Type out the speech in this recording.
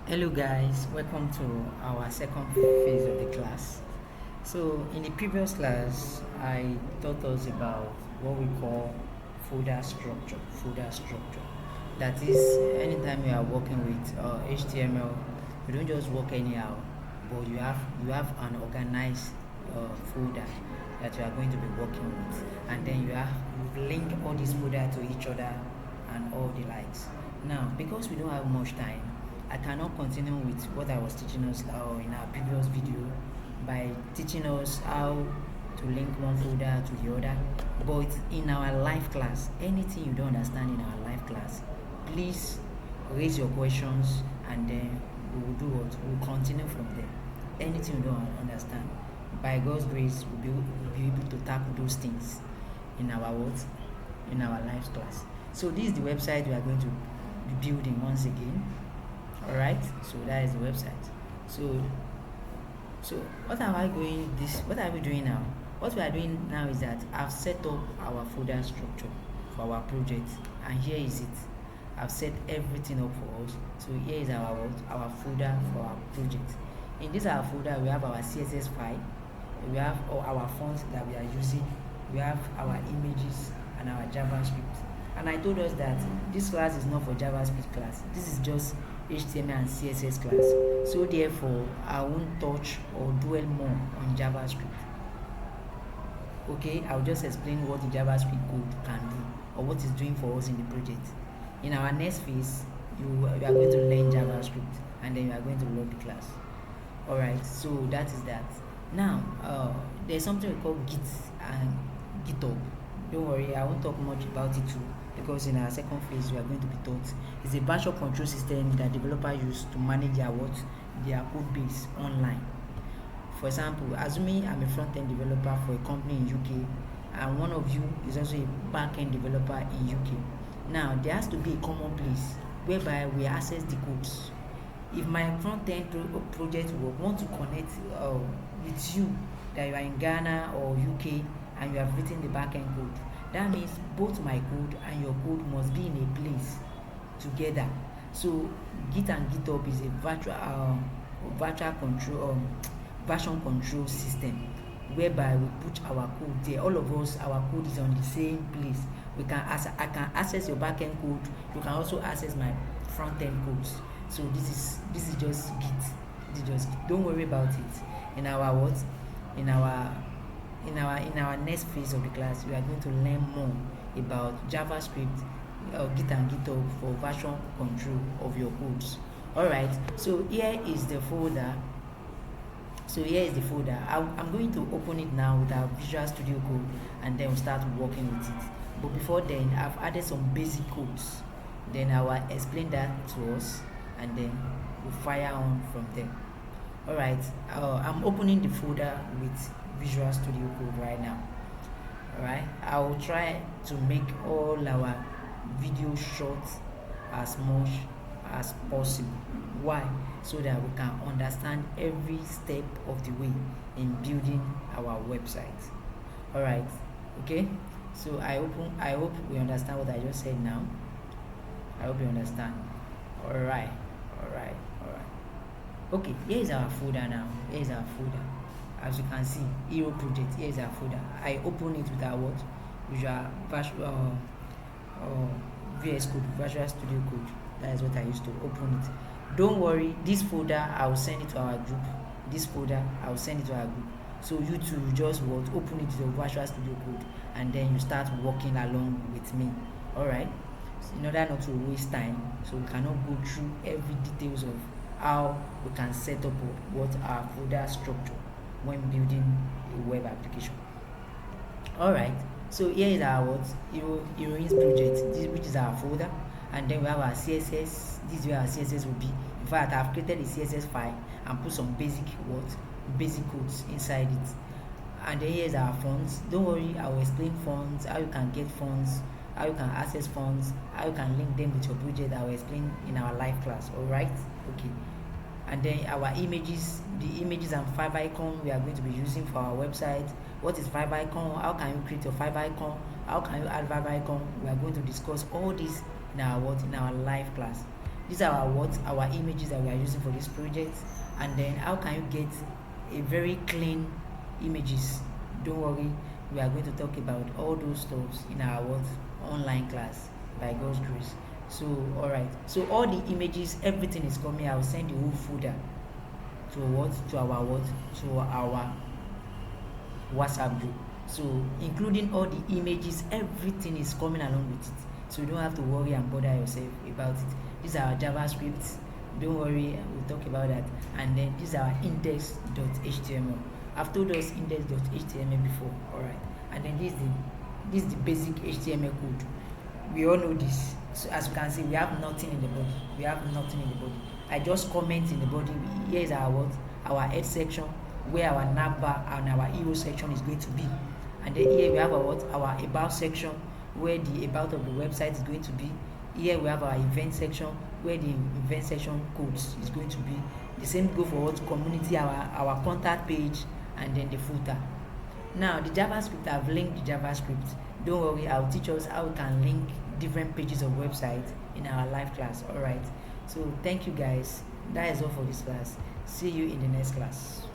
Hello guys, welcome to our second phase of the class. So in the previous class, I taught us about what we call folder structure. Folder structure. That is, anytime you are working with HTML, you don't just work anyhow, but you have an organized folder that you are going to be working with, and then you link all these folder to each other and all the likes. Now, because we don't have much time, I cannot continue with what I was teaching us in our previous video by teaching us how to link one folder to the other. But in our live class, anything you don't understand in our live class, please raise your questions and then we will do what? We'll continue from there. Anything you don't understand, by God's grace, we'll be able to tackle those things in our what? In our live class. So this is the website we are going to be building once again. Alright, so that is the website. So what are we doing now? What we are doing now is that I've set up our folder structure for our project, and here is it. I've set everything up for us. So here is our folder for our project. In this our folder, we have our CSS file, we have all our fonts that we are using, we have our images and our JavaScript. And I told us that this class is not for JavaScript class. This is just HTML and CSS class. So therefore, I won't touch or dwell more on JavaScript. Okay, I'll just explain what the JavaScript code can do or what it's doing for us in the project. In our next phase, you are going to learn JavaScript and then you are going to load the class. Alright, so that is that. Now, there's something we call Git and GitHub. Don't worry, I won't talk much about it too, because in our second phase we are going to be taught. It's a version control system that developers use to manage their code base online. For example, assuming I'm a front-end developer for a company in UK and one of you is also a back-end developer in UK. Now there has to be a common place whereby we access the codes. If my front-end project will want to connect with you, that you are in Ghana or UK and you have written the back-end code, that means both my code and your code must be in a place together. So Git and GitHub is a virtual control version control system whereby we put our code there. All of us, our code is on the same place. I can access your backend code. You can also access my front end codes. So this is just Git. This is just Git. Don't worry about it. In our next phase of the class, we are going to learn more about JavaScript, Git and GitHub for version control of your codes. Alright, so here is the folder. I'm going to open it now with our Visual Studio Code and then we'll start working with it. But before then, I've added some basic codes. Then I will explain that to us and then we'll fire on from there. Alright, I'm opening the folder with Visual Studio Code right now. Alright, I will try to make all our video short as much as possible. Why? So that we can understand every step of the way in building our website. Alright, okay, so I hope we understand what I just said now. I hope you understand. Alright. Okay, here is our folder now. Here is our folder. As you can see, Hero Project. Here is our folder. I open it with our VS Code, Visual Studio Code. That is what I used to open it. Don't worry, this folder I will send it to our group. So you two just open it to your Visual Studio Code and then you start working along with me. Alright. So in order not to waste time, so we cannot go through every details of how we can set up what our folder structure when building a web application. Alright, so here is our Heroines project, which is our folder, and then we have our CSS. This is where our CSS will be. In fact, I've created a CSS file and put some basic codes inside it. And then here's our fonts. Don't worry, I will explain fonts, how you can get fonts, how you can access fonts, how you can link them with your project. I will explain in our live class. Alright, okay. And then our images, the images and favicon we are going to be using for our website. What is favicon? How can you create your favicon? How can you add favicon? We are going to discuss all this in our live class. These are our images that we are using for this project. And then how can you get a very clean images? Don't worry, we are going to talk about all those stuffs in our online class by God's grace. So alright, so all the images, everything is coming. I'll send the whole folder to our WhatsApp group. So including all the images, everything is coming along with it. So you don't have to worry and bother yourself about it. These are our JavaScript. Don't worry, we'll talk about that. And then these are index.html. I've told us index.html before, alright. And then this is the basic HTML code. We all know this. So as you can see, we have nothing in the body. We have nothing in the body. I just comment in the body. Here is our head section, where our navbar and our hero section is going to be. And then here we have our about section, where the about of the website is going to be. Here we have our event section, where the event section codes is going to be. The same go for community, our contact page, and then the footer. Now the JavaScript, I've linked the JavaScript. Don't worry, I'll teach us how we can link different pages of websites in our live class. Alright, so thank you guys. That is all for this class. See you in the next class.